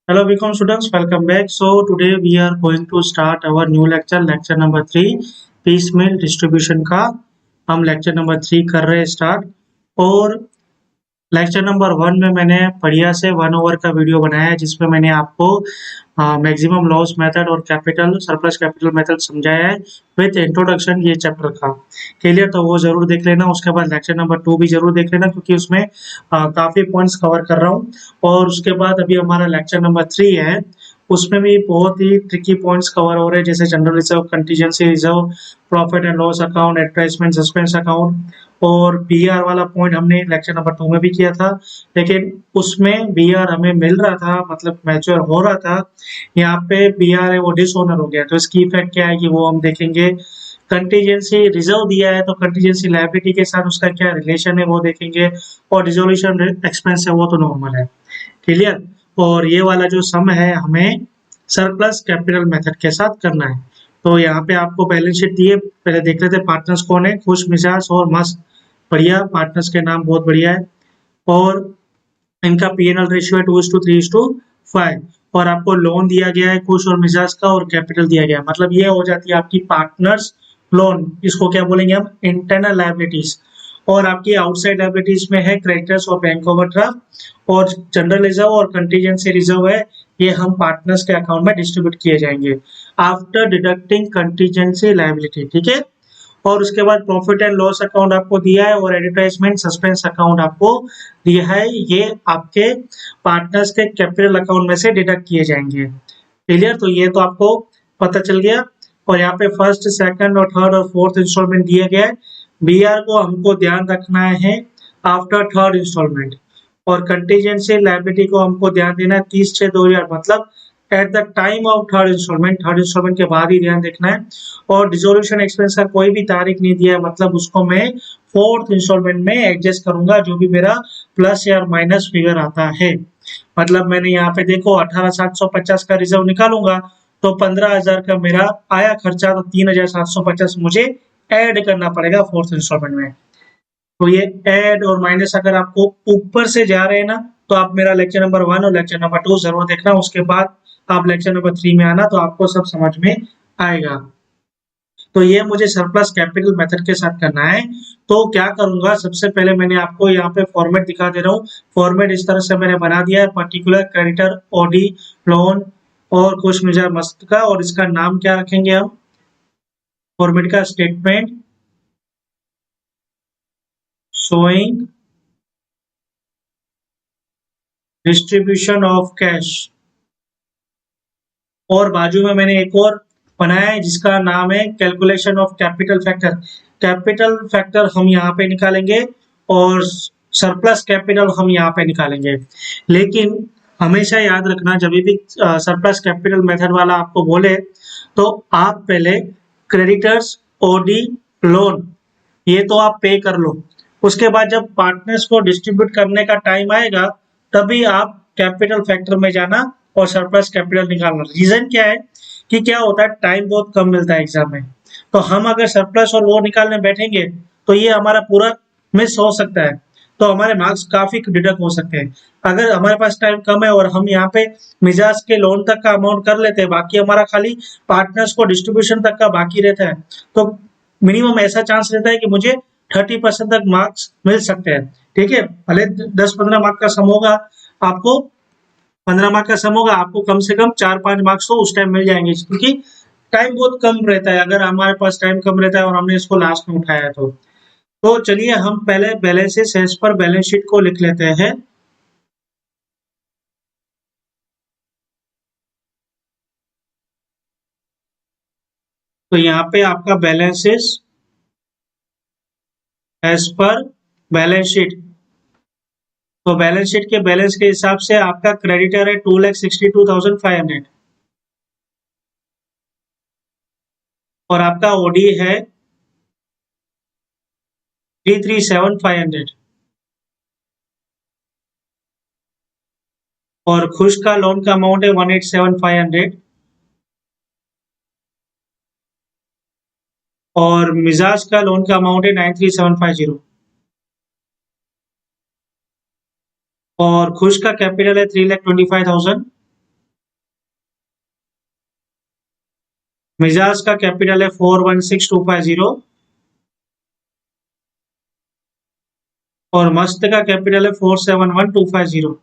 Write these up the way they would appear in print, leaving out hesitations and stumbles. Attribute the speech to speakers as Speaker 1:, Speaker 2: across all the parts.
Speaker 1: Hello, become students. Welcome back. So today we are going to start our new lecture number 3, piecemeal distribution का हम lecture number 3 कर रहे हैं start। और lecture number 1 में मैंने बढ़िया से 1 ओवर का वीडियो बनाया है जिसमें मैंने आपको मैक्सिमम लॉस मेथड और कैपिटल सरप्लस कैपिटल मेथड समझाया है विथ इंट्रोडक्शन ये चैप्टर का। क्लियर? तो वो जरूर देख लेना। उसके बाद लेक्चर नंबर 2 भी जरूर देख लेना क्योंकि उसमें काफी पॉइंट्स कवर कर रहा हूँ। और उसके बाद अभी हमारा लेक्चर नंबर 3 है, उसमें भी बहुत ही ट्रिकी पॉइंट्स कवर हो रहे हैं जैसे general reserve, contingency reserve, profit and loss account, advertisement, suspense account. और बीआर वाला पॉइंट हमने लेक्चर नंबर 2 में भी किया था, लेकिन उसमें बीआर हमें मिल रहा था, मतलब मैच्योर हो रहा था। यहाँ पे बीआर है वो डिसऑनर हो गया, तो इसकी इफेक्ट क्या है कि वो हम देखेंगे। कंटीजेंसी रिजर्व दिया है तो कंटीजेंसी लायबिलिटी के साथ उसका क्या रिलेशन है वो देखेंगे। और रिजोल्यूशन एक्सपेंस है वो तो नॉर्मल है। क्लियर? और ये वाला जो सम है हमें सरप्लस कैपिटल मेथड के साथ करना है। तो यहाँ पे आपको बैलेंस शीट दिए, पहले देख लेते हैं पार्टनर्स कौन है। खुश मिजाज और मस्त, बढ़िया पार्टनर्स के नाम बहुत बढ़िया है। और इनका पीएनएल रेशियो है 2:3:5। और आपको लोन दिया गया है खुश और मिजाज का, और कैपिटल दिया गया है। मतलब ये हो जाती है आपकी पार्टनर्स लोन, इसको क्या बोलेंगे हम, इंटरनल लायबिलिटीज। और आपकी आउटसाइड लायबिलिटीज में है क्रेडिटर्स और बैंक ओवरड्राफ्ट। और जनरल रिजर्व और कंटीजेंसी रिजर्व है, ये हम पार्टनर्स के अकाउंट में डिस्ट्रीब्यूट किए जाएंगे आफ्टर डिडक्टिंग कंटीजेंसी लायबिलिटी। ठीक है? और उसके बाद प्रॉफिट एंड लॉस अकाउंट आपको दिया है, और एडवर्टाइजमेंट सस्पेंस अकाउंट आपको दिया है। ये आपके पार्टनर्स के कैपिटल अकाउंट में से डिडक्ट किए जाएंगे। क्लियर? तो ये तो आपको पता चल गया। और यहाँ पे फर्स्ट, सेकंड और थर्ड और फोर्थ इंस्टॉलमेंट दिया गया है। बीआर को हमको ध्यान रखना है आफ्टर थर्ड इंस्टॉलमेंट। और कंटीजेंसी लायबिलिटी को हमको ध्यान देना है 30/6/2008, मतलब at the time of third installment के बाद ही ध्यान देखना है। और डिसोल्यूशन एक्सपेंस का कोई भी तारीख नहीं दिया है, मतलब उसको मैं फोर्थ इंस्टॉलमेंट में एडजस्ट करूंगा जो भी मेरा प्लस या माइनस फिगर आता है। मतलब मैंने यहाँ पे देखो 18,750 का रिजर्व निकालूंगा तो 15,000 का मेरा आया खर्चा, तो 3,750 मुझे ऐड करना पड़ेगा फोर्थ इंस्टॉलमेंट में। तो ये ऐड और माइनस अगर आपको ऊपर से जा रहे हैं ना, तो आप मेरा लेक्चर नंबर 1 और लेक्चर नंबर 2 जरूर देखना। उसके बाद आप लेक्चर नंबर 3 में आना तो आपको सब समझ में आएगा। तो ये मुझे सरप्लस कैपिटल मेथड के साथ करना है। तो क्या करूंगा, सबसे पहले मैंने आपको यहाँ पे फॉर्मेट दिखा दे रहा हूँ। फॉर्मेट इस तरह से मैंने बना दिया है, पर्टिकुलर, क्रेडिटर, ओडी, लोन और खुश मिजाज मस्त का। और इसका नाम क्या रखेंगे हम, फॉर्मेट का statement showing distribution of cash. और बाजू में मैंने एक और बनाया है जिसका नाम है calculation of capital factor. Capital factor हम यहाँ पे निकालेंगे और सरप्लस कैपिटल हम यहाँ पे निकालेंगे। लेकिन हमेशा याद रखना, जब भी सरप्लस कैपिटल मेथड वाला आपको बोले तो आप पहले क्रेडिटर्स, ओडी, लोन, ये तो आप पे कर लो। उसके बाद जब पार्टनर्स को डिस्ट्रीब्यूट करने का टाइम आएगा तभी आप कैपिटल फैक्टर में जाना और सरप्लस कैपिटल निकालना। रीजन क्या है कि क्या होता है, टाइम बहुत कम मिलता है एग्जाम में। तो हम अगर सरप्लस और वो निकालने बैठेंगे तो ये हमारा पूरा मिस हो सकता है, तो हमारे मार्क्स काफी डिडक्ट हो सकते हैं। अगर हमारे पास टाइम कम है और हम यहाँ पे मिजाज के लोन तक का अमाउंट कर लेते हैं, बाकी हमारा खाली पार्टनर्स को डिस्ट्रीब्यूशन तक का बाकी रहता है, तो मिनिमम ऐसा चांस रहता है कि मुझे 30% तक मार्क्स मिल सकते हैं। ठीक है? भले 10-15 मार्क का सम होगा, आपको 15 मार्क का सम होगा, आपको कम से कम 4-5 मार्क्स तो उस टाइम मिल जाएंगे क्योंकि टाइम बहुत कम रहता है। अगर हमारे पास टाइम कम रहता है और हमने इसको लास्ट में उठाया तो चलिए हम पहले balances as per balance sheet को लिख लेते हैं। तो यहाँ पे आपका balances as per balance sheet. तो बैलेंस शीट के बैलेंस के हिसाब से आपका क्रेडिटर है 2,62,500 और आपका ओडी है 3,37,500 और खुश का लोन का अमाउंट है 1,87,500 और मिजाज का लोन का अमाउंट है 9,3750 और खुश का कैपिटल है 3,25,000 मिजाज का कैपिटल है 416250 और मस्त का कैपिटल है 471250।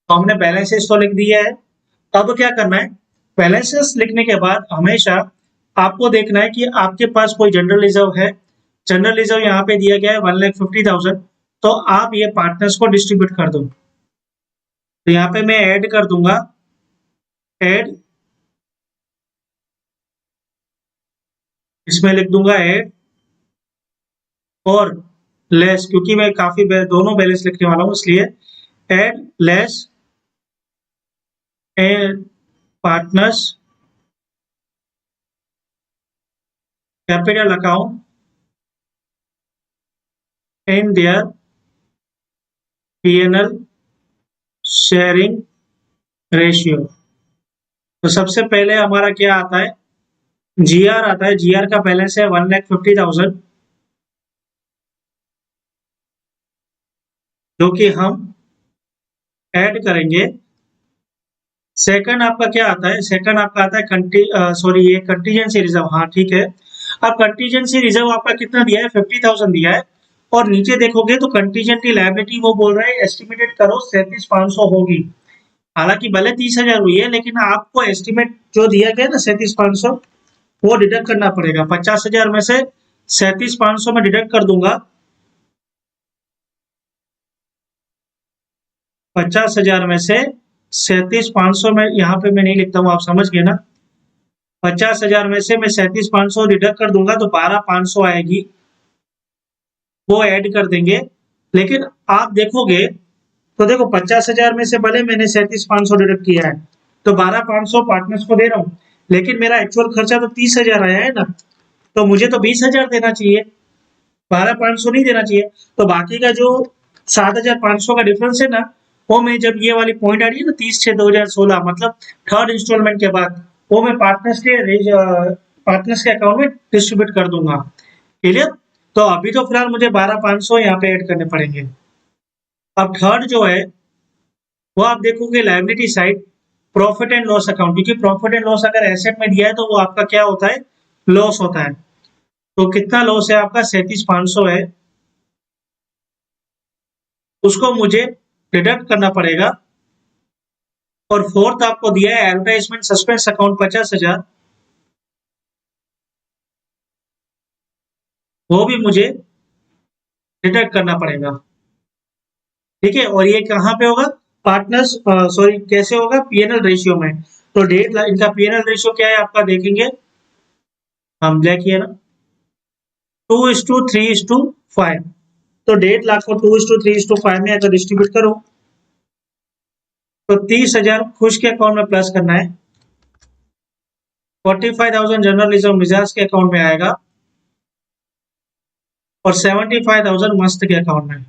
Speaker 1: तो हमने बैलेंसेस तो लिख दिया है। अब क्या करना है, बैलेंसेस लिखने के बाद हमेशा आपको देखना है कि आपके पास कोई जनरल रिजर्व है। जनरल रिजर्व यहाँ पे दिया गया है 1,50,000। तो आप ये पार्टनर्स को डिस्ट्रीब्यूट कर दो। तो यहाँ पे मैं ऐड कर दूंगा, ऐड, इसमें लिख दूंगा ऐड और लेस, क्योंकि मैं काफी दोनों बैलेंस लिखने वाला हूँ इसलिए add less and partners capital account in there P&L sharing ratio. तो सबसे पहले हमारा क्या आता है, जीआर आता है। जीआर का बैलेंस है 1,50,000, जो कि हम ऐड करेंगे। सेकंड आपका क्या आता है, सेकंड आपका आता है सॉरी ये कंटीजेंसी रिजर्व। हाँ ठीक है। अब कंटीजेंसी रिजर्व आपका कितना दिया है, 50,000 दिया है। और नीचे देखोगे तो कंटीजेंटी लायबिलिटी वो बोल रहा है एस्टिमेटेड करो 37,500 होगी। हालांकि भले 30,000 हुई है, लेकिन आपको एस्टिमेट जो दिया गया ना 37,500, वो डिडक्ट करना पड़ेगा। 50,000 में से 37,500 में डिडक्ट कर दूंगा। 50,000 में से 37,500 में, यहाँ पे मैं नहीं लिखता हूँ, आप समझ गए ना। 50,000 में से मैं 37,500 डिडक्ट कर दूंगा तो 12,500 आएगी, वो ऐड कर देंगे। लेकिन आप देखोगे तो देखो 50,000 में से भले मैंने 37,500 डिडक्ट किया है तो 12,500 पार्टनर्स को दे रहा हूँ, लेकिन मेरा एक्चुअल खर्चा तो 30,000 आया है ना। तो मुझे तो 20,000 देना चाहिए, 12,500 नहीं देना चाहिए। तो बाकी का जो 7,500 का डिफरेंस है ना, वो मैं जब ये वाली पॉइंट आ रही है ना 30/6/2016, मतलब थर्ड इंस्टॉलमेंट के बाद, वो मैं पार्टनर्स के अकाउंट में डिस्ट्रीब्यूट कर दूंगा। क्लियर। तो अभी तो फिलहाल मुझे 12,500 यहाँ पे ऐड करने पड़ेंगे। अब थर्ड जो है वो आप देखोगे liability side, profit and loss account, क्योंकि प्रॉफिट एंड लॉस अगर एसेट में दिया है तो वो आपका क्या होता है, लॉस होता है। तो कितना लॉस है आपका, 37,500 है, उसको मुझे डिडक्ट करना पड़ेगा। और फोर्थ आपको दिया है एडवर्टाइजमेंट सस्पेंस अकाउंट 50,000, वो भी मुझे डिडक्ट करना पड़ेगा। ठीक है। और ये कहाँ पे होगा, पार्टनर्स सॉरी कैसे होगा, पीएनएल रेशियो में। तो डेट इनका पीएनएल रेशियो क्या है आपका देखेंगे हम, देखिए ना 2:3:5। तो 1,50,000 को 2:3:5 में अगर डिस्ट्रीब्यूट करो तो 30,000 खुश के अकाउंट में प्लस करना है, 45,000 जनरल रिजर्व मिजाज के अकाउंट में आएगा और 75,000 मस्त के अकाउंट में।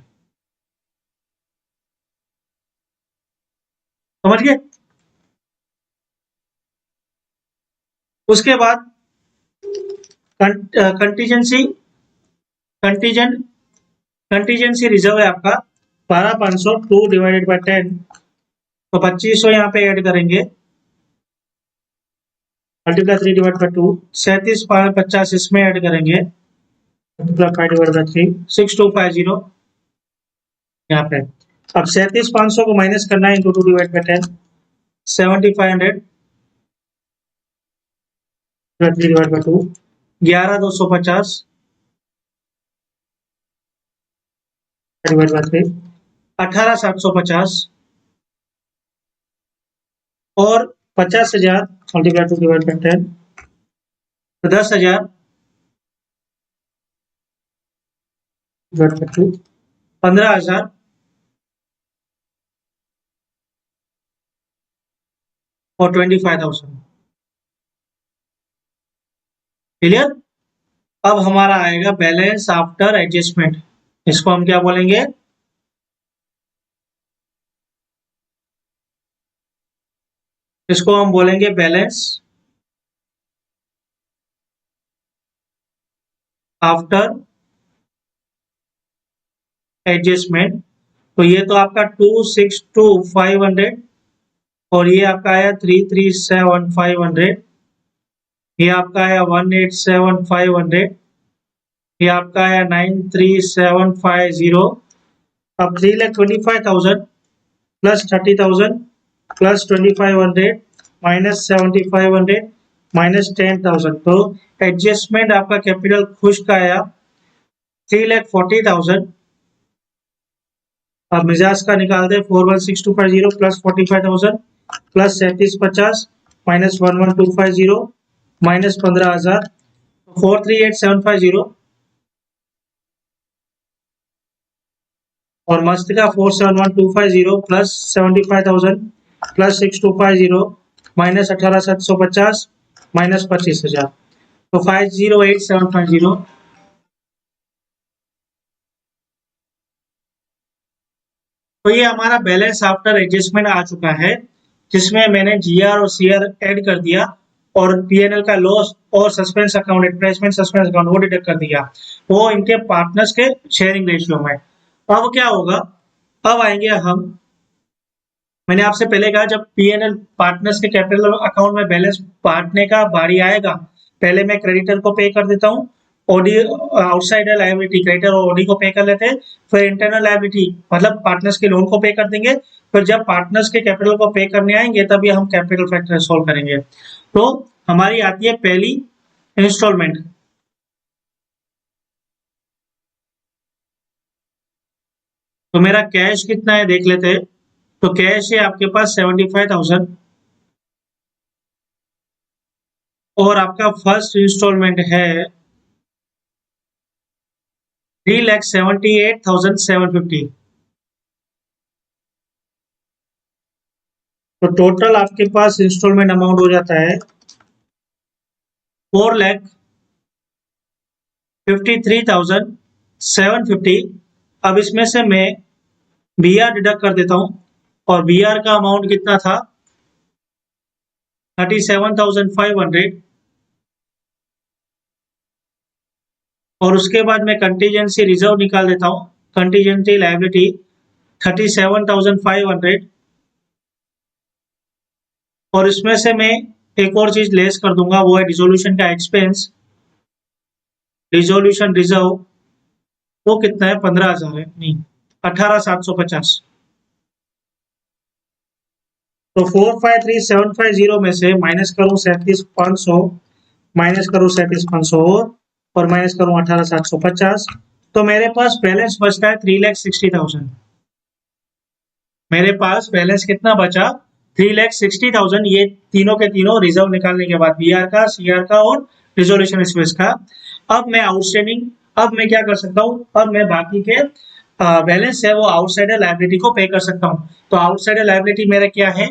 Speaker 1: समझ गए। उसके बाद कंटीजेंसी कंटीजेंट कंटीजेंसी रिजर्व है आपका 12,500, 2/10, तो 2,500 यहाँ पे ऐड करेंगे, मल्टीप्लाई 3/2, 37,50 इसमें ऐड करेंगे, मल्टीप्लाई 5/3, 6,250 यहाँ पे। अब 37,500 को माइनस करना है इंटू 2/10, 7,500 3/2, 11,250 3, 18,750 और 50,000 मल्टीप्लाई 2/10, तो 10,000 15,000 और 25,000। क्लियर। अब हमारा आएगा बैलेंस आफ्टर एडजस्टमेंट। इसको हम क्या बोलेंगे, इसको हम बोलेंगे बैलेंस आफ्टर एडजस्टमेंट। तो ये तो आपका 262,500 और ये आपका आया 337,500, ये आपका आया 187,500, ये आपका आया 93750। अब 3,25,000 प्लस 30,000 प्लस 2,500 माइनस 7,500 माइनस 10,000, तो एडजस्टमेंट आपका कैपिटल खुश का आया 3,40,000। अब मिजाज का निकाल दे 416250 प्लस 45,000 प्लस 3750 माइनस 11,250 माइनस 15,000, 438,750 और मस्त का 471,250 प्लस 75,000 प्लस 6,250 माइनस 18,750 माइनस 25,000, तो 508,750। तो ये हमारा बैलेंस आफ्टर एडजस्टमेंट आ चुका है, जिसमें मैंने जीआर और सीआर ऐड कर दिया और पीएनएल का लॉस और suspense account, advertisement suspense account वो डिडक्ट कर दिया, वो इनके पार्टनर्स के शेयरिंग रेशियो में। अब क्या होगा, अब आएंगे हम, मैंने आपसे पहले कहा जब पीएनएल पार्टनर्स के कैपिटल अकाउंट में बैलेंस बांटने का बारी आएगा, पहले मैं क्रेडिटर को पे कर देता हूँ, ओडी आउटसाइडर लायबिलिटी क्रेडिटर और ओडी को पे कर लेते हैं, फिर इंटरनल लायबिलिटी मतलब पार्टनर्स के लोन को पे कर देंगे, फिर जब पार्टनर्स के कैपिटल को पे करने आएंगे तभी हम कैपिटल फैक्टर सॉल्व करेंगे। तो हमारी आती है पहली इंस्टॉलमेंट। तो मेरा कैश कितना है देख लेते हैं। तो कैश है आपके पास 75,000 और आपका फर्स्ट इंस्टॉलमेंट है 3,78,750। तो टोटल आपके पास इंस्टॉलमेंट अमाउंट हो जाता है 4,53,750। अब इसमें से मैं बीआर डिडक्ट कर देता हूं और बीआर का अमाउंट कितना था 37,500 और उसके बाद मैं कंटीजेंसी रिजर्व निकाल देता हूं, कंटीजेंसी लायबिलिटी 37,500 और इसमें से मैं एक और चीज लेस कर दूंगा, वो है डिसोल्यूशन का एक्सपेंस, डिसोल्यूशन रिजर्व वो कितना है 15,000 है, नहीं 18,750। तो 453,750 में से माइनस करूं 37,500 माइनस करूं 37,500 और माइनस करूं 18,750, तो मेरे पास बैलेंस बचता है 3,60,000। मेरे पास बैलेंस कितना बचा 3,60,000, ये तीनों के तीनों रिजर्व निकालने के बाद बीआर का, सीआर का और रिजोल्यूशन एक्सपेंस का। अब मैं आउटस्टैंडिंग, अब मैं क्या कर सकता हूँ, अब मैं बाकी के बैलेंस है वो आउटसाइडर लायबिलिटी को पे कर सकता हूँ। तो आउटसाइडर लायबिलिटी मेरा क्या है,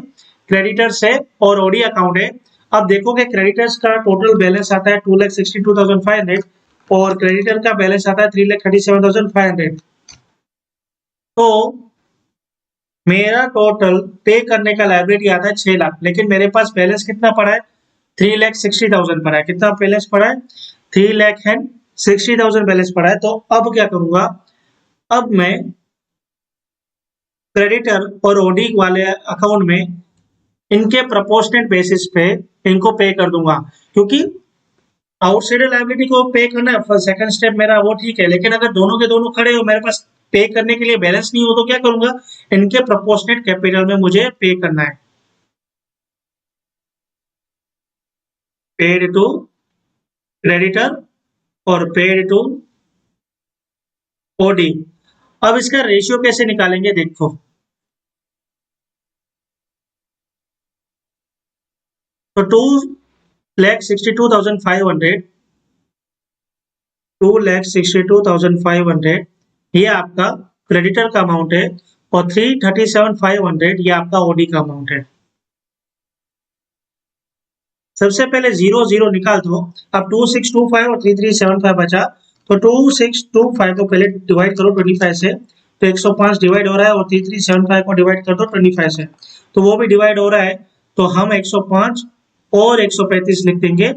Speaker 1: क्रेडिटर्स है और ओडी अकाउंट है। अब देखोगे क्रेडिटर्स का टोटल बैलेंस आता है 2,62,500 और क्रेडिटर का बैलेंस आता है 3,37,500। तो मेरा टोटल पे करने का लायबिलिटी आता है 6 लाख, लेकिन मेरे पास बैलेंस कितना पड़ा है 3,60,000 पड़ा है। कितना बैलेंस पड़ा है 3,60,000 बैलेंस पड़ा है। तो अब क्या करूंगा, अब मैं क्रेडिटर और ओडी वाले अकाउंट में इनके प्रोपोर्शनेट बेसिस पे इनको पे कर दूंगा, क्योंकि आउटसाइडर लायबिलिटी को पे करना है सेकंड स्टेप मेरा, वो ठीक है, लेकिन अगर दोनों के दोनों खड़े हो मेरे पास पे करने के लिए बैलेंस नहीं हो तो क्या करूंगा, इनके प्रोपोर्शनेट कैपिटल में मुझे पे करना है, पेड टू क्रेडिटर और पेड टू ओडी। अब इसका रेशियो कैसे निकालेंगे देखो। तो 2,62,500 ये आपका क्रेडिटर का अमाउंट है और 337,500 ये आपका ओडी का अमाउंट है। सबसे पहले 0 निकाल दो। अब 2,625 और 3,375 बचा, तो 2,625 को पहले डिवाइड करो 25 से, तो 105 डिवाइड हो रहा है और 3,375 को डिवाइड कर दो 25 से, तो वो भी डिवाइड हो रहा है, तो हम 105 और 135 लिख देंगे।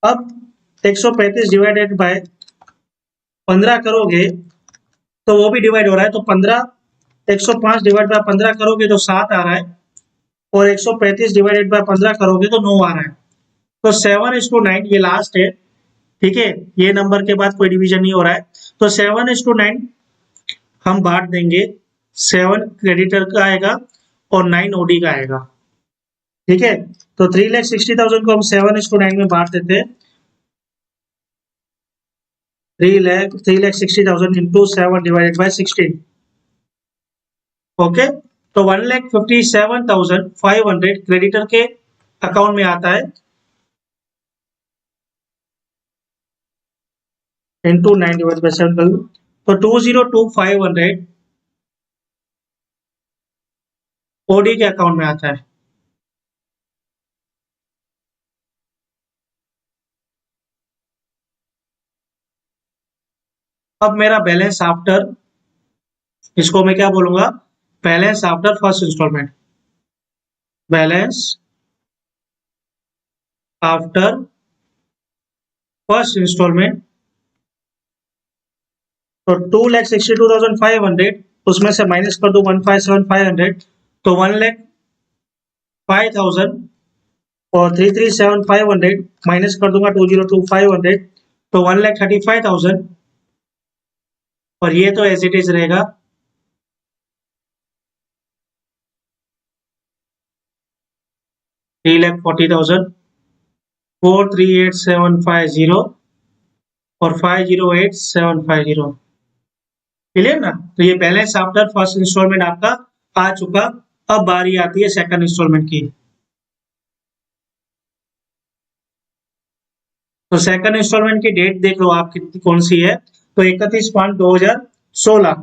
Speaker 1: अब 135 डिवाइडेड बाय 15 करोगे तो वो भी डिवाइड हो रहा है, तो 15 105 डिवाइड बाय 15 करोगे तो 7 आ रहा है और 135 डिवाइडेड बाय 15 करोगे तो 9 आ रहा है। तो 7:9 ये लास्ट है, ठीक है, ये नंबर के बाद कोई डिवीजन नहीं हो रहा है। तो 7:9 हम बांट देंगे, 7 क्रेडिटर का आएगा और 9 ओडी का आएगा, ठीक है। तो 3,60,000 को हम 7:9 में बांट देते हैं। 3,60,000 इंटू 7 डिवाइडेड बाय 16, ओके। तो 1,57,500 क्रेडिटर के अकाउंट में आता है, इंटू 9 डिवाइड बाय 7 कर लो, तो 202,500 ओडी के अकाउंट में आता है। अब मेरा बैलेंस आफ्टर, इसको मैं क्या बोलूंगा, balance after first installment, balance after first installment. तो 2,62,500 उसमें से माइनस कर दो 1,57,500, तो 1,05,000 और 3,37,500 माइनस कर दूंगा 2,02,500, तो 1,35,000 और ये तो एज इट इज रहेगा। थ्री लैख 40,000, 438,750 और 508,750, क्लियर ना। तो ये बैलेंस आफ्टर फर्स्ट इंस्टॉलमेंट आपका आ चुका। अब बारी आती है सेकंड इंस्टॉलमेंट की। तो सेकंड इंस्टॉलमेंट की डेट देख लो आप कितनी कौन सी है, तो 31/5/2016,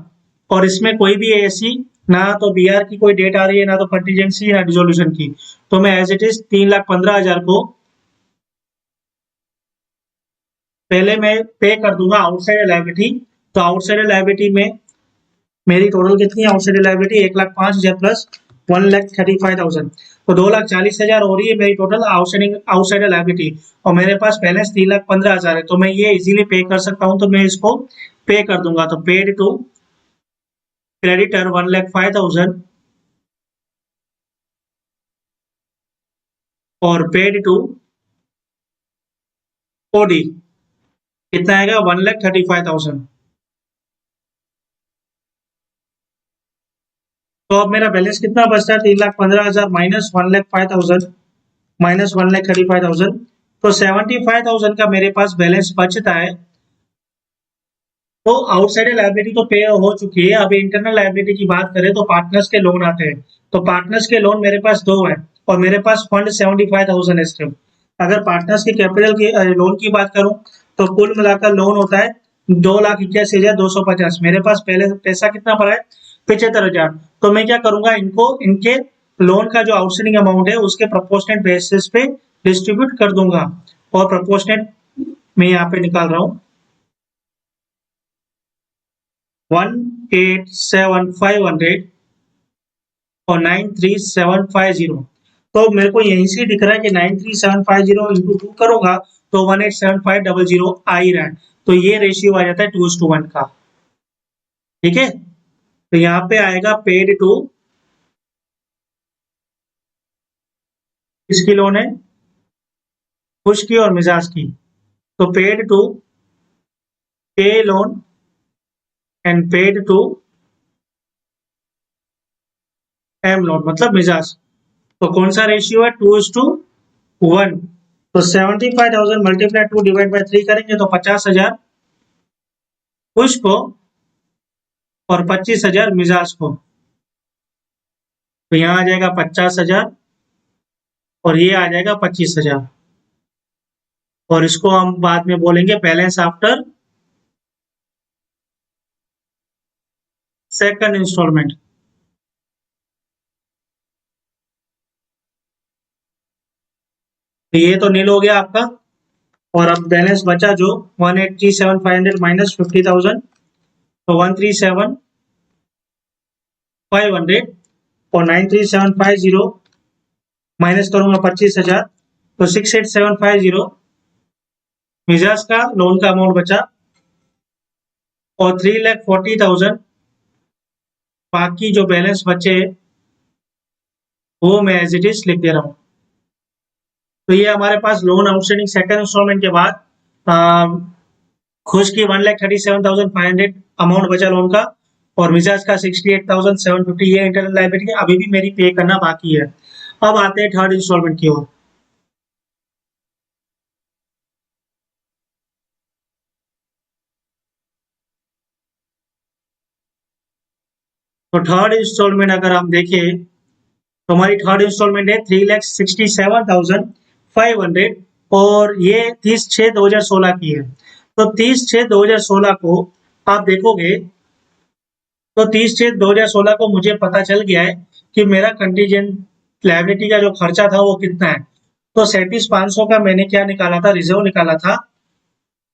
Speaker 1: और इसमें कोई भी ऐसी ना तो बीआर की कोई डेट आ रही है, ना तो कंटीजेंसी, ना डिसोल्यूशन की। तो मैं एज इट इज 3,15,000 को पहले मैं पे कर दूंगा आउटसाइड लायबिलिटी। तो आउटसाइड लायबिलिटी में मेरी टोटल कितनी है, आउटसाइड लायबिलिटी 1,05,000 प्लस 1,35,000, तो 2,40,000 हो रही है मेरी टोटल आउटसाइड लायबिलिटी। और मेरे पास बैलेंस 3,15,000 है, तो मैं ये इजीली पे कर सकता हूँ, तो मैं इसको पे कर दूंगा। तो पेड टू क्रेडिटर 1,05,000 और पेड टू ओडी कितना आएगा, 1,35,000। तो अब मेरा बैलेंस कितना बचता है, 3,15,000 माइनस 1,05,000 माइनस 1,35,000, तो 75,000 का मेरे पास बैलेंस बचता है। तो आउटसाइड लायबिलिटी तो पे हो चुकी है। अभी इंटरनल लायबिलिटी की बात करें तो पार्टनर्स के लोन आते हैं। तो पार्टनर्स के लोन मेरे पास दो है और मेरे पास फंड 75,000 है स्टिल। अगर पार्टनर्स की कैपिटल की लोन की बात करूं तो कुल मिलाकर लोन होता है 2,81,250। मेरे पास पहले पैसा कितना पड़ा है, 75,000। तो मैं क्या करूंगा, इनको इनके लोन का जो आउटस्टैंडिंग अमाउंट है उसके प्रोपोर्शनेट बेसिस पे डिस्ट्रीब्यूट कर दूंगा। और प्रोपोर्शनेट मैं यहाँ पे निकाल रहा हूँ 1,87,500 और 9,37,500। तो मेरे को यहीं से दिख रहा है कि 9,37,500 इंटू 2 करूंगा तो 1,87,500 आ ही रहा है। तो ये रेशियो आ जाता है 2:1 का, ठीक है। तो यहाँ पे आएगा पेड टू, किसकी लोन है, खुश की और मिजाज की। तो paid to P loan and paid to M loan मतलब मिजाज। तो कौन सा रेशियो है, 2:1। तो 75,000 मल्टीप्लाई 2 डिवाइड बाई 3 करेंगे तो 50,000 खुश को और 25,000 मिजाज को। तो यहाँ आ जाएगा 50,000 और ये आ जाएगा 25,000, और इसको हम बाद में बोलेंगे बैलेंस आफ्टर सेकंड इंस्टॉलमेंट। तो ये तो नील हो गया आपका। और अब बैलेंस बचा जो 1,87,500 माइनस 50,000, तो 1,37,500 और 9,37,500 माइनस करूंगा 25,000, तो 6,8,750 मिजाज का लोन का अमाउंट बचा। और 3,40,000 बाकी जो बैलेंस बचे वो मैं एज इट इज लिख दे रहा हूँ। तो ये हमारे पास लोन आउटस्टैंडिंग सेकंड इंस्टॉलमेंट के बाद खुश की 1,37,500 अमाउंट बचा लोन का, और मिजाज का 68,750, ये इंटरनल लायबिलिटी अभी भी मेरी पे करना बाकी है। अब आते हैं थर्ड इंस्टॉलमेंट की ओर। तो थर्ड इंस्टॉलमेंट अगर हम देखें तो हमारी थर्ड इंस्टॉलमेंट है 3,67,500, और ये 30/6/2016 की है। तो 30/6/2016 को आप देखोगे तो 30/6/2016 को मुझे पता चल गया है कि मेरा कंटीजेंट लायबिलिटी का जो खर्चा था वो कितना है। तो 37,500 का मैंने क्या निकाला था, रिजर्व निकाला था,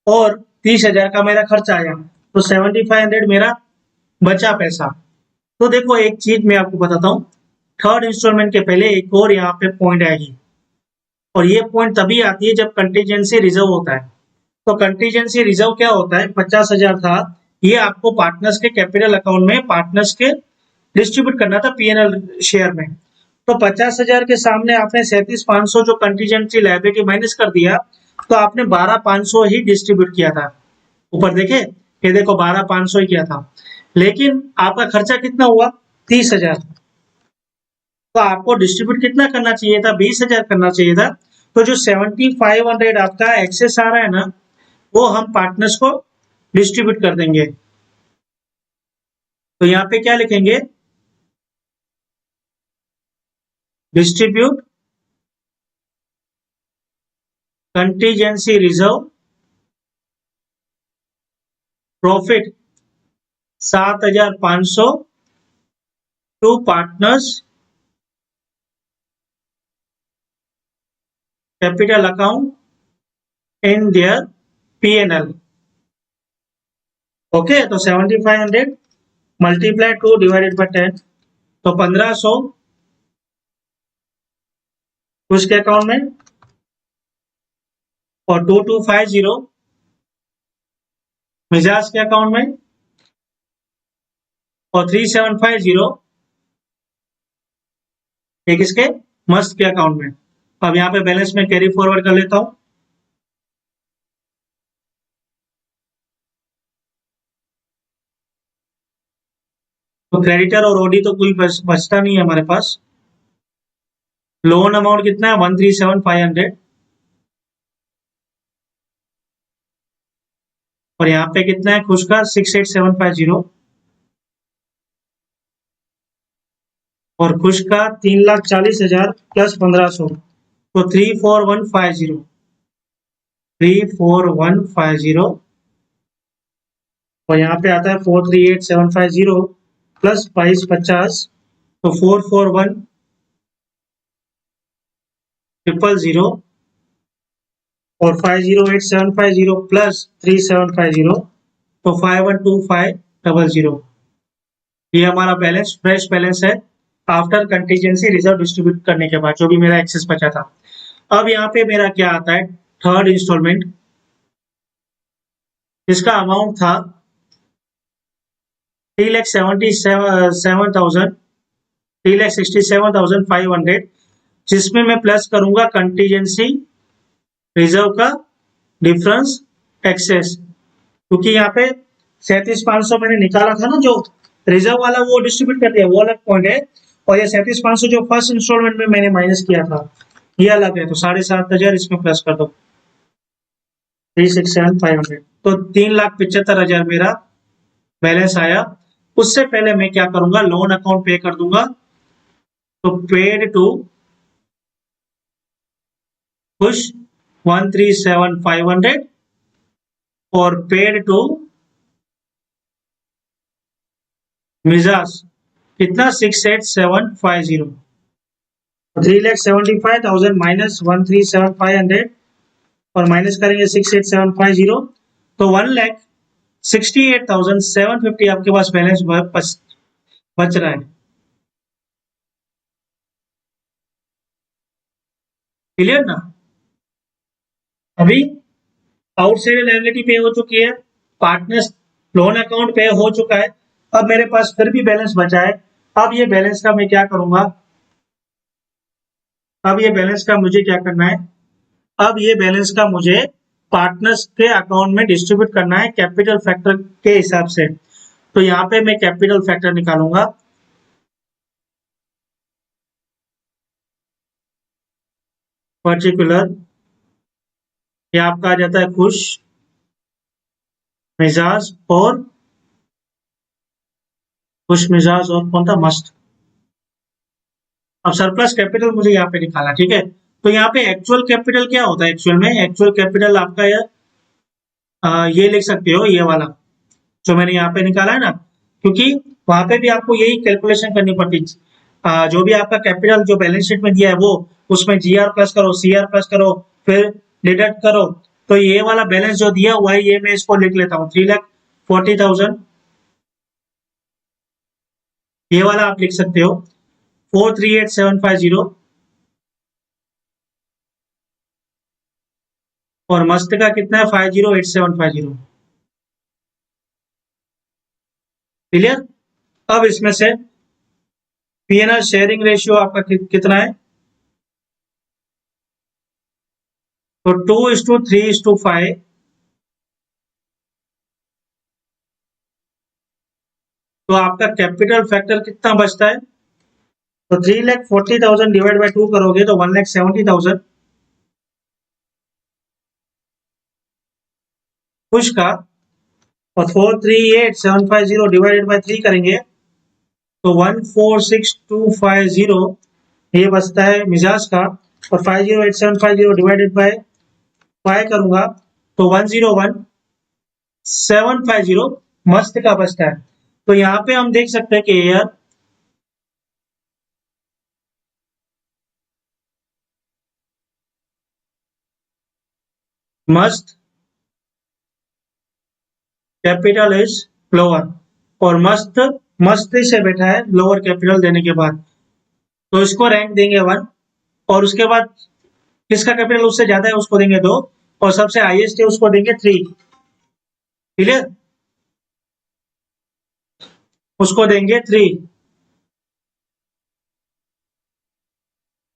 Speaker 1: और 30,000 का मेरा खर्चा आया, तो 7,500 मेरा बचा पैसा। तो देखो एक चीज मैं आपको बताता हूँ, थर्ड इंस्टॉलमेंट के पहले एक और यहाँ पे पॉइंट आएगी, और ये पॉइंट तभी आती है जब कंटीजेंसी रिजर्व होता है। तो कंटीजेंसी रिजर्व क्या होता है, 50,000 था, ये आपको पार्टनर्स के कैपिटल अकाउंट में पार्टनर्स के डिस्ट्रीब्यूट करना था पीएनएल शेयर में। तो 50,000 के सामने आपने 37,500 जो कंटीजेंसी लायबिलिटी माइनस कर दिया, तो आपने 12,500 ही डिस्ट्रीब्यूट किया था। ऊपर देखे, ये देखो 12,500 ही किया था, लेकिन आपका खर्चा कितना हुआ, 30,000। तो आपको डिस्ट्रीब्यूट कितना करना चाहिए था, 20,000 करना चाहिए था। तो जो 7,500 आपका एक्सेस आ रहा है ना, वो हम पार्टनर्स को डिस्ट्रीब्यूट कर देंगे। तो यहाँ पे क्या लिखेंगे, distribute contingency reserve profit 7,500 to partners capital account in their PNL. Okay, तो 7,500 मल्टीप्लाई 2 डिवाइडेड बाय 10, तो 1,500 उसके अकाउंट में, और 2,250 मिजाज के अकाउंट में, और 3,750 एक इसके मस्त के अकाउंट में। अब यहाँ पे बैलेंस में कैरी फॉरवर्ड कर लेता हूँ। तो क्रेडिटर और ओडी तो कोई बचता नहीं है हमारे पास। लोन अमाउंट कितना है, 1,37,500, और यहाँ पे कितना है खुश का, 68,750, और खुश का 3,40,000 प्लस 1,500, तो 34150, 34150, और यहाँ पे आता है 438,750 प्लस 2250, तो 441,000 और 508,750 प्लस 3,750, तो 512,500। ये हमारा बैलेंस फ्रेश बैलेंस है आफ्टर कंटीजेंसी रिजर्व डिस्ट्रीब्यूट करने के बाद, जो भी मेरा एक्सेस बचा था। अब यहाँ पे मेरा क्या आता है, थर्ड इंस्टॉलमेंट, इसका अमाउंट था 3,67,500, जिसमें मैं प्लस करूंगा कंटीजेंसी रिजर्व का डिफरेंस एक्सेस, क्योंकि यहाँ पे 37,500 मैंने निकाला था ना, जो रिजर्व वाला वो डिस्ट्रीब्यूट कर दिया, वो अलग पॉइंट है, और ये 37,500 जो फर्स्ट इंस्टॉलमेंट में मैंने माइनस किया था, ये अलग है। तो 7,500 इसमें प्लस कर दो, 3,67,500, तो 3,75,000 मेरा बैलेंस आया। उससे पहले मैं क्या करूंगा, लोन अकाउंट पे कर दूंगा। तो पेड टू खुश 1,37,500, और पेड टू मिजाज कितना, 68,750, 3,75,000 माइनस 1,37,500, और माइनस करेंगे 68,750, तो 1,68,750 आपके पास बैलेंस बच रहा है। क्लियर ना? अभी आउटसाइड लायबिलिटी पे हो चुकी है, पार्टनर्स लोन अकाउंट पे हो चुका है, अब मेरे पास फिर भी बैलेंस बचा है। अब ये बैलेंस का मैं क्या करूंगा, अब ये बैलेंस का मुझे क्या करना है, अब ये बैलेंस का मुझे पार्टनर्स के अकाउंट में डिस्ट्रीब्यूट करना है कैपिटल फैक्टर के हिसाब से। तो यहाँ पे मैं कैपिटल फैक्टर निकालूंगा। पर्टिकुलर, ये आपका आ जाता है खुश, मिजाज और खुश मिजाज और कौन था, मस्त। अब सरप्लस कैपिटल मुझे यहाँ पे निकालना, ठीक है। तो यहाँ पे एक्चुअल कैपिटल क्या होता है, एक्चुअल में एक्चुअल कैपिटल आपका ये लिख सकते हो, ये वाला जो मैंने यहाँ पे निकाला है ना, क्योंकि वहां पे भी आपको यही कैलकुलेशन करनी पड़ती है। जो भी आपका कैपिटल जो बैलेंस शीट में दिया है वो, उसमें जीआर प्लस करो, सीआर प्लस करो, फिर डिडक्ट करो। तो ये वाला बैलेंस जो दिया हुआ है ये मैं इसको लिख लेता हूँ, 3,40,000। ये वाला आप लिख सकते हो 438,750। और मस्त का कितना है, 50,8750। क्लियर। अब इसमें से पीएनआर शेयरिंग रेशियो आपका कितना है, तो 2:3:5। तो आपका कैपिटल फैक्टर कितना बचता है, तो 3,40,000 डिवाइड बाई 2 करोगे तो 1,70,000 खुश का, और 438,750 डिवाइडेड बाई 3 करेंगे तो 146,250 ये बचता है मिजाज का। और 50,8750 डिवाइडेड बाय 5 करूंगा तो 101,750 मस्त का बचता है। तो यहाँ पे हम देख सकते हैं कि यार मस्त कैपिटल इज लोअर, और मस्त मस्त से बैठा है लोअर कैपिटल देने के बाद, तो इसको रैंक देंगे 1। और उसके बाद किसका कैपिटल उससे ज्यादा है उसको देंगे 2, और सबसे हाईएस्ट है उसको देंगे 3। क्लियर, उसको देंगे 3।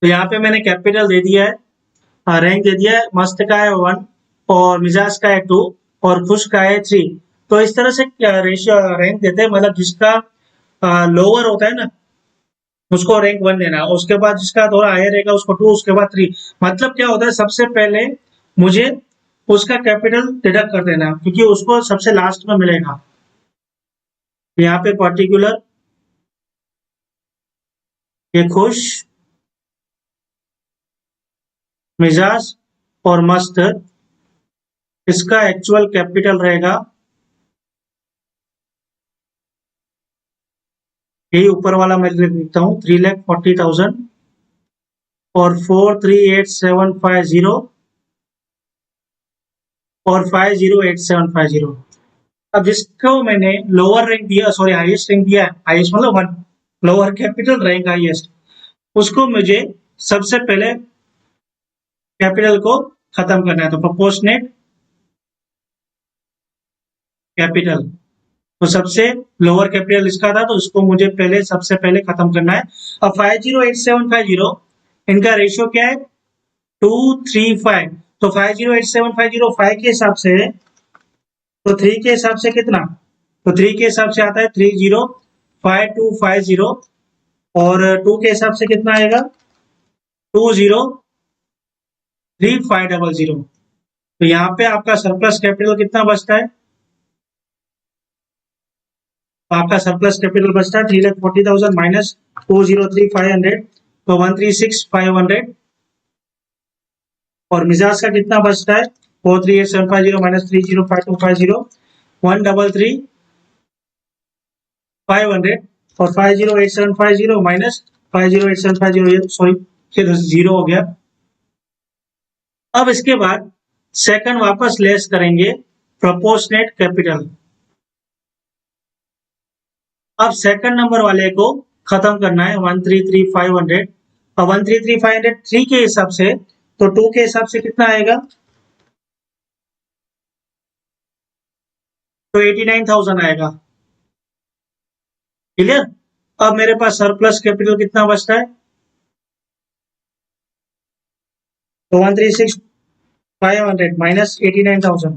Speaker 1: तो यहाँ पे मैंने कैपिटल दे दिया है, रैंक दे दिया है, मस्त का है 1 और मिजाज का है 2 और खुश का है 3। तो इस तरह से रेशियो रैंक देते हैं, मतलब जिसका लोअर होता है ना उसको रैंक 1 देना, उसके बाद जिसका थोड़ा हायर रहेगा उसको 2, उसके बाद 3। मतलब क्या होता है, सबसे पहले मुझे उसका कैपिटल डिडक्ट कर देना क्योंकि उसको सबसे लास्ट में मिलेगा। यहाँ पे पर्टिकुलर, ये खुश, मिजाज और मस्त, इसका एक्चुअल कैपिटल रहेगा, यही ऊपर वाला मैं लिख देता हूँ, 3,40,000 और 438,750 और 50,8750। अब जिसको मैंने लोअर रैंक दिया, सॉरी हाईएस्ट रैंक दिया है, हाईएस्ट मतलब 1, लोअर कैपिटल रैंक हाईएस्ट, उसको मुझे सबसे पहले कैपिटल को खत्म करना है। तो प्रोपोर्शनेट कैपिटल, तो सबसे लोअर कैपिटल इसका था तो इसको मुझे पहले सबसे पहले खत्म करना है। अब 50,8750 इनका रेशियो क्या है, 2:3:5। तो 50,8750 5 के हिसाब से, तो 3 के हिसाब से कितना, तो 3 के हिसाब से आता है 30,5250। और 2 के हिसाब से कितना आएगा, 20,3500। तो यहाँ पे आपका सरप्लस कैपिटल कितना बचता है, तो आपका सरप्लस कैपिटल बचता है 3,40,000 माइनस 2,03,500, तो 136,500। और मिजाज का कितना बचता है, 438,750 माइनस 30,5250, 133,500। और 50,8750 माइनस 50,8750, सॉरी ये तो जीरो हो गया। अब इसके बाद सेकंड वापस लेस करेंगे प्रोपोर्शनेट कैपिटल। अब सेकंड नंबर वाले को खत्म करना है 133,500। और 133,500 3 के हिसाब से, तो 2 के हिसाब से कितना आएगा, तो 89,000 आएगा। क्लियर। अब मेरे पास सरप्लस कैपिटल कितना बचता है, तो 136,500 माइनस 89,000,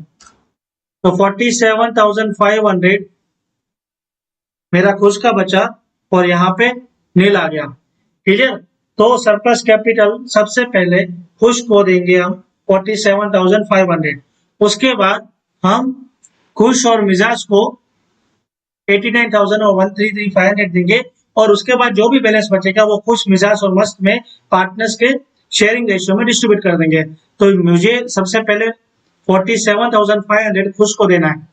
Speaker 1: तो 47,500 मेरा खुश का बचा और यहाँ पे नील आ गया। क्लियर? तो सरप्लस कैपिटल सबसे पहले खुश को देंगे हम 47,500, उसके बाद हम खुश और मिजाज को 89,000 और 133,500 देंगे और उसके बाद जो भी बैलेंस बचेगा वो खुश, मिजाज और मस्त में पार्टनर्स के शेयरिंग रेशियो में डिस्ट्रीब्यूट कर देंगे। तो मुझे सबसे पहले 47,500 खुश को देना है।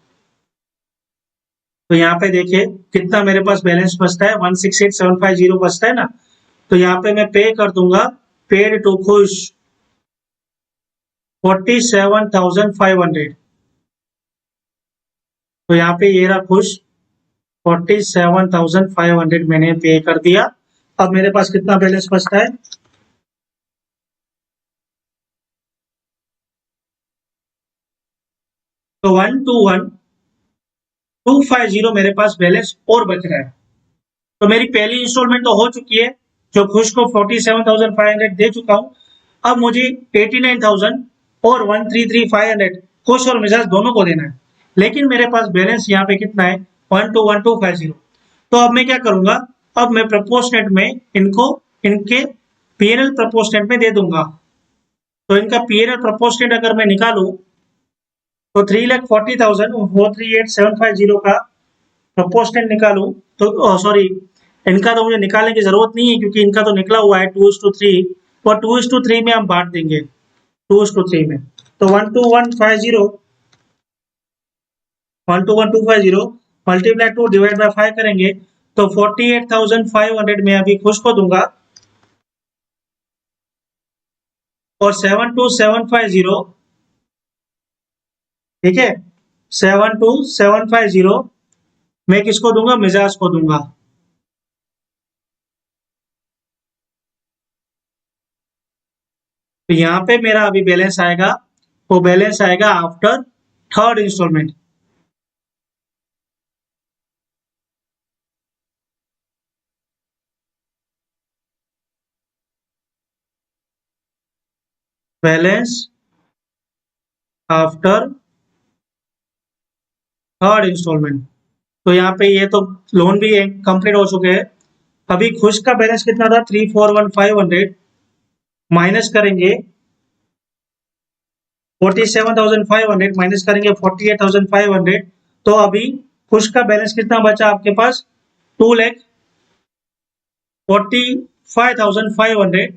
Speaker 1: तो यहाँ पे देखिए कितना मेरे पास बैलेंस बचता है, 168,750 बचता है ना। तो यहाँ पे मैं पे कर दूंगा पेड टू खुश 47,500। तो यहाँ पे ये रहा खुश 47,500 मैंने पे कर दिया। अब मेरे पास कितना बैलेंस बचता है, तो 121,250 मेरे पास बैलेंस और बच रहा है। तो मेरी पहली इंस्टॉलमेंट तो हो चुकी है, जो खुश को 47,500 दे चुका हूं। अब मुझे 89,000 और 133,500 खुश और मिजाज दोनों को देना है, लेकिन मेरे पास बैलेंस यहाँ पे कितना है 121,250। तो अब मैं क्या करूंगा, अब मैं प्रपोर्शनेट में इनको इनके पीएनएल प्रपोर्शनेट में दे दूंगा। तो इनका पीएनएल प्रपोर्शनेट अगर मैं निकालूं तो 3,40,000 438,750 का प्रपोर्शनेट निकालूं तो सॉरी, इनका तो मुझे निकालने की जरूरत नहीं है क्योंकि इनका तो निकला हुआ है 2:3, और 2:3 में हम बांट देंगे 2:3 में। तो 121,250 मल्टीप्लाई 2 डिवाइड बाय 5 करेंगे तो 48,500 में अभी खुश को दूंगा और 72,750, ठीक है, 72,750 मैं किसको दूंगा, मिजाज को दूंगा। तो यहाँ पे मेरा अभी बैलेंस आएगा, वो बैलेंस आएगा after third installment. Balance after third installment. तो यहाँ पे ये तो लोन भी कंप्लीट हो चुके हैं। अभी खुश का बैलेंस कितना था 341,500 माइनस करेंगे 47,500 माइनस करेंगे 48,500। तो अभी खुश का बैलेंस कितना बचा आपके पास 2,45,500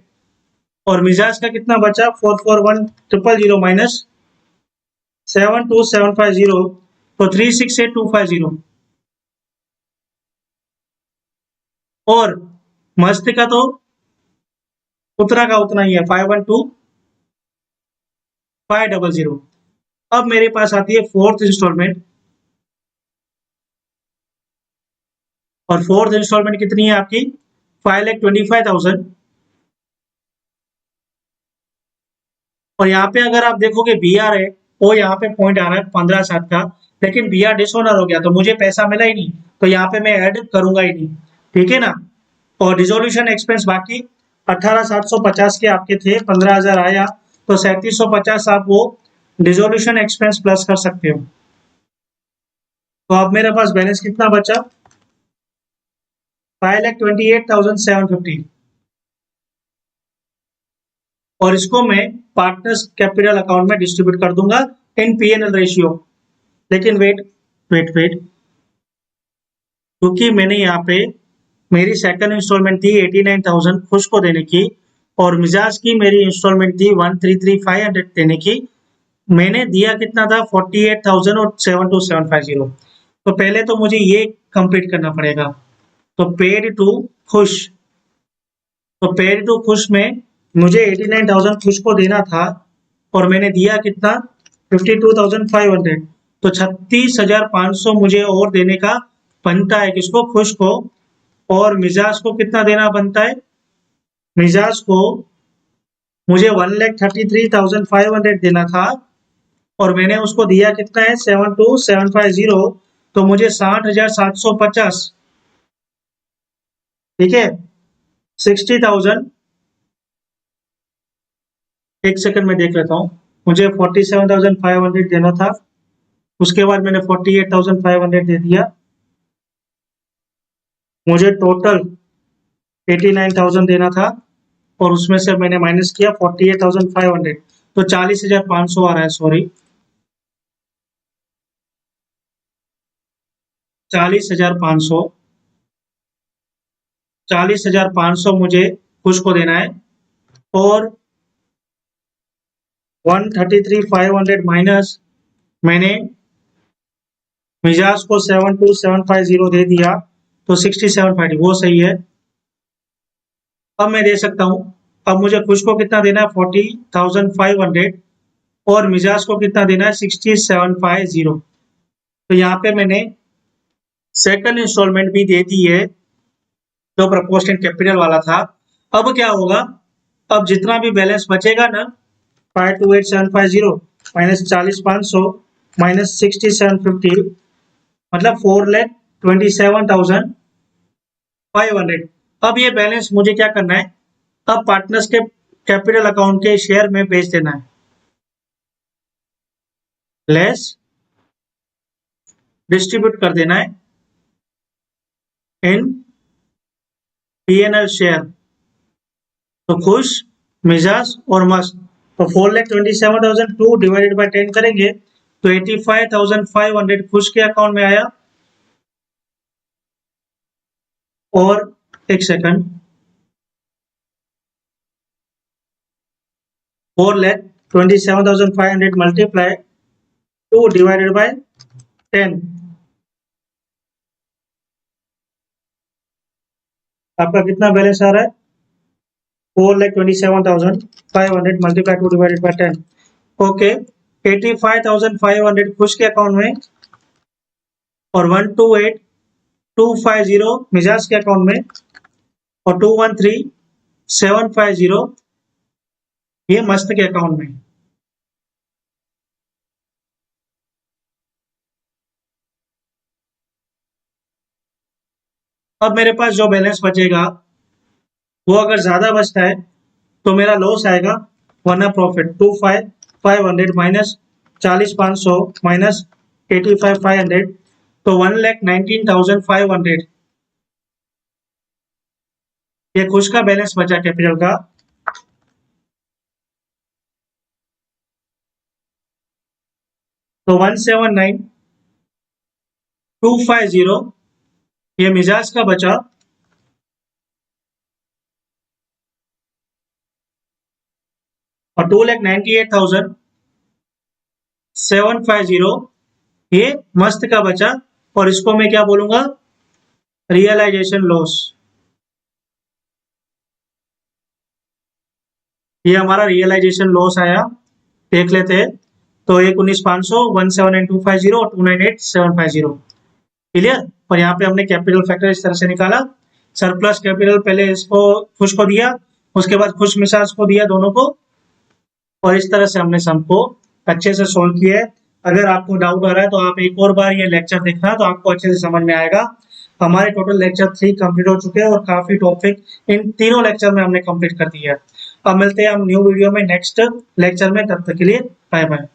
Speaker 1: और मिजाज का कितना बचा 441,000 माइनस 72,750 तो 368,250 और मस्त का तो उतरा का उतना ही है 512,500। अब मेरे पास आती है फोर्थ इंस्टॉलमेंट और फोर्थ इंस्टॉलमेंट कितनी है आपकी 5,25,000 और यहाँ पे अगर आप देखोगे बी आर है वो यहाँ पे पॉइंट आ रहा है 15,7 का, लेकिन बी आर डिसऑनर हो गया तो मुझे पैसा मिला ही नहीं, तो यहाँ पे मैं ऐड करूंगा ही नहीं, ठीक है ना। और रिजोल्यूशन एक्सपेंस बाकी 18,750 के आपके थे, 15,000 आया तो 3,750 आप वो रिजोल्यूशन एक्सपेंस प्लस कर सकते हो। तो अब मेरे पास बैलेंस कितना बचा 5,28,750 और इसको मैं पार्टनर्स कैपिटल अकाउंट में डिस्ट्रीब्यूट कर दूंगा इन पीएनएल रेशियो। लेकिन वेट वेट वेट, क्योंकि मैंने यहाँ पे मेरी सेकंड इंस्टॉलमेंट थी 89,000 खुश को देने की और मिजाज की मेरी इंस्टॉलमेंट थी 133,500 देने की, मैंने दिया कितना था 48,000 और 72,750। तो पहले तो मुझे ये कंप्लीट करना पड़ेगा। तो पेड टू खुश, तो पेड टू खुश में मुझे 89,000 खुश को देना था और मैंने दिया कितना 52,500, तो 36,500 मुझे और देने का बनता है किसको, खुश को। और मिजाज को कितना देना बनता है, मिजाज को मुझे 1,33,500 देना था और मैंने उसको दिया कितना है 72,750, तो मुझे 60,750, ठीक है, 60,000 एक सेकंड में देख लेता हूँ। मुझे 47,500 देना था, उसके बाद मैंने 48,500 दे दिया। मुझे टोटल 89,000 देना था और उसमें से मैंने माइनस किया 48,500, तो 40,500 आ रहा है। सॉरी, 40,500 40,500 मुझे खुश को देना है और 133,500 माइनस मैंने मिजाज को 72,750 दे दिया, तो 6750 वो सही है। अब मैं दे सकता हूँ। अब मुझे खुश को कितना देना है 40,500 और मिजाज को कितना देना है 6750। तो यहाँ पे मैंने सेकंड इंस्टॉलमेंट भी दे दी है जो प्रपोर्शनल कैपिटल वाला था। अब क्या होगा, अब जितना भी बैलेंस बचेगा ना 52,8,750 माइनस 40,500 माइनस 6750 मतलब 4,27,500। अब ये बैलेंस मुझे क्या करना है, अब पार्टनर्स के कैपिटल अकाउंट के शेयर में भेज देना है, लेस डिस्ट्रीब्यूट कर देना है इन पीएनएल शेयर। तो खुश, मिजाज और मस्त, तो 4,27,000 डिवाइडेड बाय 10 करेंगे तो 85,500 खुश के अकाउंट में आया। और एक सेकंड, 4,27,500 मल्टीप्लाई 2 डिवाइडेड बाय 10, आपका कितना बैलेंस आ रहा है 4,27,500 मल्टीप्लाई 2 डिवाइडेड बाय 10। ओके, 85,500 खुश के अकाउंट में और 128,250 मिजाज के अकाउंट में और 213,750 ये मस्त के अकाउंट में। अब मेरे पास जो बैलेंस बचेगा वो अगर ज्यादा बचता है तो मेरा लॉस आएगा वरना प्रॉफिट। 25,500 माइनस 40,500 माइनस 85,500 तो 1,19,500 ये खुश का बैलेंस बचा कैपिटल का। तो 1,79,250 ये मिजाज का बचा और 2,98,750 ये मस्त का बचा और इसको मैं क्या बोलूंगा, रियलाइजेशन लॉस। ये हमारा रियलाइजेशन लॉस आया, देख लेते हैं। तो 1,19,500 1,79,250 और 2,98,750 क्लियर। और यहाँ पे हमने कैपिटल फैक्टर इस तरह से निकाला। सरप्लस कैपिटल पहले इसको खुश को दिया, उसके बाद खुश मिजाज को दिया, दोनों को, और इस तरह से हमने सम को अच्छे से सोल्व किया है। अगर आपको डाउट आ रहा है तो आप एक और बार ये लेक्चर देखना तो आपको अच्छे से समझ में आएगा। हमारे टोटल लेक्चर 3 कंप्लीट हो चुके हैं और काफी टॉपिक इन तीनों लेक्चर में हमने कंप्लीट कर दिया है। अब मिलते हैं हम न्यू वीडियो में नेक्स्ट लेक्चर में, तब तक के लिए बाय बाय।